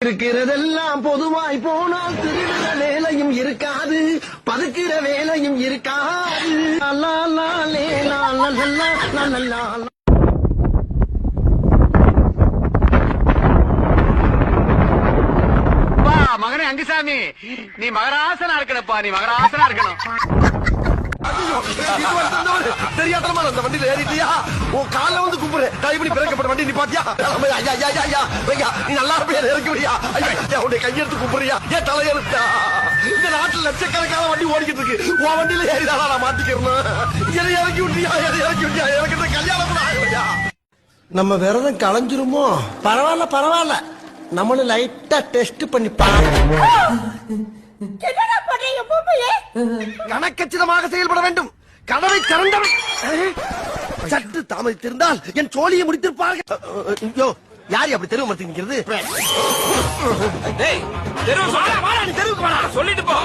இருக்கிறதெல்லாம் பொதுவாய் போனால் திருடுற வேலையும் இருக்காது, பதுக்கிற வேலையும் இருக்காது. மகனே அங்குசாமி, நீ மகராசனா இருக்கணும்ப்பா, நீ மகராசனா இருக்கணும். தெரியாதமா அந்த வண்டியில ஏறிட்டியா? உன் கால வந்து கும்புறேன். டைபடி பிறக்கப்பட்ட வண்டி நீ பாத்தியா? நீ நல்லா பேர் இறக்குறியா? உன்னை கையெடுத்து கும்புறியா? ஏன் தலையெழுத்தா? இந்த நாட்டுல லட்சக்கணக்கான வண்டி ஓடிக்கிட்டு இருக்கு. உன் வண்டியில ஏறிதானா நான் மாட்டிக்கிறேன். எதை இறக்கி விட்டியா? எதை இறக்கி விட்டியா? எனக்கு கல்யாணம் கூட ஆகலையா? நம்ம விரதம் களைஞ்சிருமோ? பரவாயில்ல பரவாயில்ல, நம்மளும் லைட்டா டெஸ்ட் பண்ணி கணக்கச்சிதமாக செயல்பட வேண்டும். கதவை திறந்தவன் சற்று தாமதித்திருந்தால் என் சோழியை முடித்திருப்பார்கள். யாரு அப்படி தெருவு மறுத்து நிக்கிறது? தெருவுக்கு சொல்லிட்டு போ.